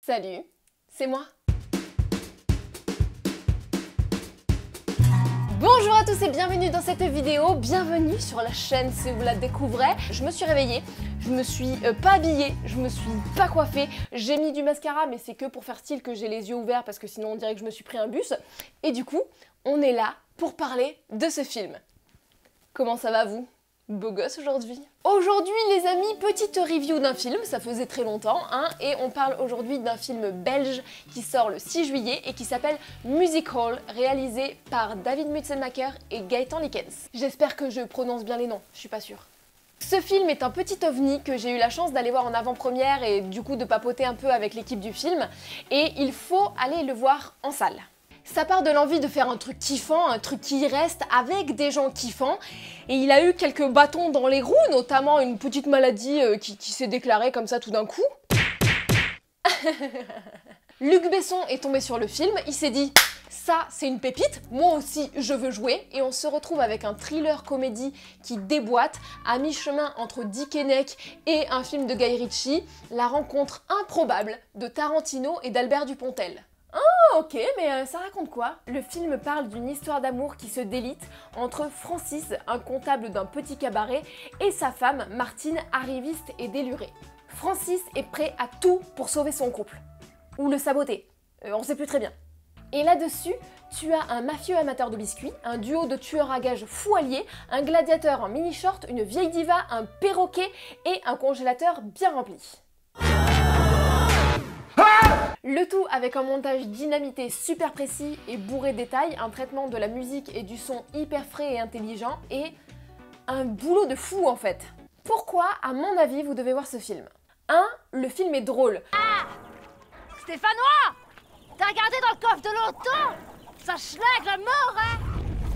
Salut, c'est moi. Bonjour à tous et bienvenue dans cette vidéo, bienvenue sur la chaîne si vous la découvrez. Je me suis réveillée, je me suis pas habillée, je me suis pas coiffée, j'ai mis du mascara mais c'est que pour faire style que j'ai les yeux ouverts parce que sinon on dirait que je me suis pris un bus. Et du coup, on est là pour parler de ce film. Comment ça va vous ? Beau gosse aujourd'hui. Aujourd'hui les amis, petite review d'un film, ça faisait très longtemps, hein, et on parle aujourd'hui d'un film belge qui sort le 6 juillet et qui s'appelle Music Hall, réalisé par David Mutzenmacher et Gaëtan Likens. J'espère que je prononce bien les noms, je suis pas sûre. Ce film est un petit ovni que j'ai eu la chance d'aller voir en avant-première et du coup de papoter un peu avec l'équipe du film, et il faut aller le voir en salle. Ça part de l'envie de faire un truc kiffant, un truc qui reste avec des gens kiffants. Et il a eu quelques bâtons dans les roues, notamment une petite maladie qui s'est déclarée comme ça tout d'un coup. Luc Besson est tombé sur le film, il s'est dit « ça c'est une pépite, moi aussi je veux jouer » et on se retrouve avec un thriller comédie qui déboîte, à mi-chemin entre Dick et Neck et un film de Guy Ritchie, la rencontre improbable de Tarantino et d'Albert Dupontel. Ah ok, mais ça raconte quoi? Le film parle d'une histoire d'amour qui se délite entre Francis, un comptable d'un petit cabaret, et sa femme, Martine, arriviste et délurée. Francis est prêt à tout pour sauver son couple. Ou le saboter, on sait plus très bien. Et là-dessus, tu as un mafieux amateur de biscuits, un duo de tueurs à gages fou alliés, un gladiateur en mini-short, une vieille diva, un perroquet et un congélateur bien rempli. Le tout avec un montage dynamité super précis et bourré de détails, un traitement de la musique et du son hyper frais et intelligent, et un boulot de fou en fait. Pourquoi, à mon avis, vous devez voir ce film? 1. Le film est drôle. Ah, Stéphanois, t'as regardé dans le coffre de l'auto? Ça schlag la mort, hein?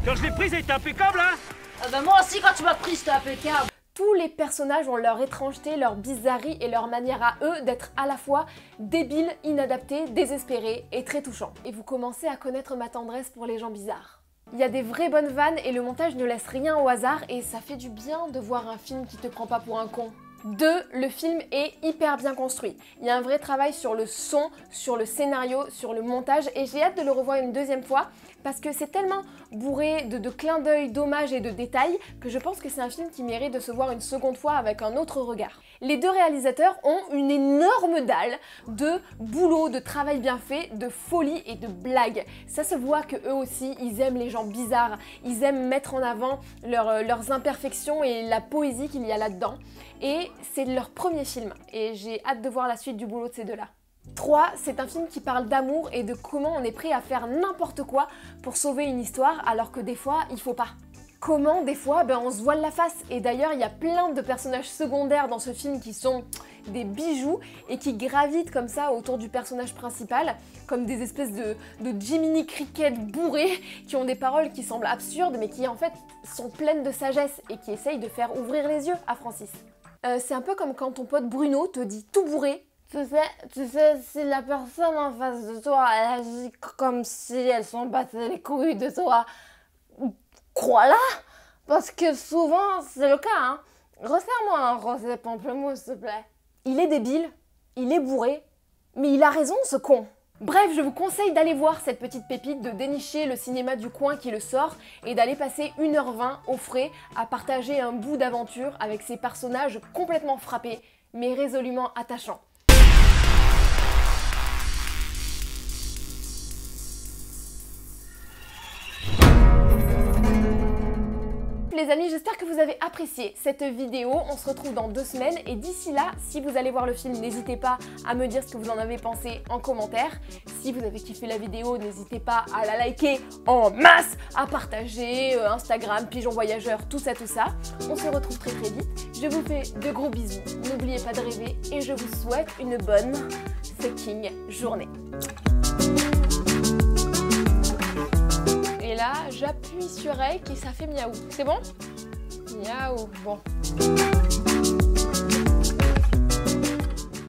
Quand je l'ai prise, elle était impeccable, hein? Ah bah moi aussi, quand tu m'as prise, c'était impeccable. Tous les personnages ont leur étrangeté, leur bizarrerie et leur manière à eux d'être à la fois débiles, inadaptés, désespérés et très touchants. Et vous commencez à connaître ma tendresse pour les gens bizarres. Il y a des vraies bonnes vannes et le montage ne laisse rien au hasard et ça fait du bien de voir un film qui te prend pas pour un con. 2. Le film est hyper bien construit. Il y a un vrai travail sur le son, sur le scénario, sur le montage et j'ai hâte de le revoir une deuxième fois parce que c'est tellement bourré de clins d'œil, d'hommages et de détails que je pense que c'est un film qui mérite de se voir une seconde fois avec un autre regard. Les deux réalisateurs ont une énorme dalle de boulot, de travail bien fait, de folie et de blagues. Ça se voit que eux aussi, ils aiment les gens bizarres, ils aiment mettre en avant leurs imperfections et la poésie qu'il y a là-dedans. Et c'est leur premier film et j'ai hâte de voir la suite du boulot de ces deux-là. 3. C'est un film qui parle d'amour et de comment on est prêt à faire n'importe quoi pour sauver une histoire alors que des fois, il faut pas. Comment des fois, on se voile la face. Et d'ailleurs, il y a plein de personnages secondaires dans ce film qui sont des bijoux et qui gravitent comme ça autour du personnage principal, comme des espèces de Jiminy Cricket bourrés qui ont des paroles qui semblent absurdes mais qui en fait sont pleines de sagesse et qui essayent de faire ouvrir les yeux à Francis. C'est un peu comme quand ton pote Bruno te dit tout bourré. Tu sais, si la personne en face de toi elle agit comme si elle s'en battait les couilles de toi, crois-la, parce que souvent c'est le cas, hein. Resserre-moi un rosé pamplemousse, s'il te plaît. Il est débile, il est bourré, mais il a raison ce con. Bref, je vous conseille d'aller voir cette petite pépite, de dénicher le cinéma du coin qui le sort et d'aller passer 1h20 au frais à partager un bout d'aventure avec ces personnages complètement frappés, mais résolument attachants. Les amis, j'espère que vous avez apprécié cette vidéo. On se retrouve dans 2 semaines et d'ici là, si vous allez voir le film, n'hésitez pas à me dire ce que vous en avez pensé en commentaire. Si vous avez kiffé la vidéo, n'hésitez pas à la liker en masse, à partager, Instagram, Pigeon Voyageur, tout ça. On se retrouve très vite. Je vous fais de gros bisous. N'oubliez pas de rêver et je vous souhaite une bonne fucking journée. Et là, j'appuie sur REC et ça fait miaou. C'est bon? Miaou, bon.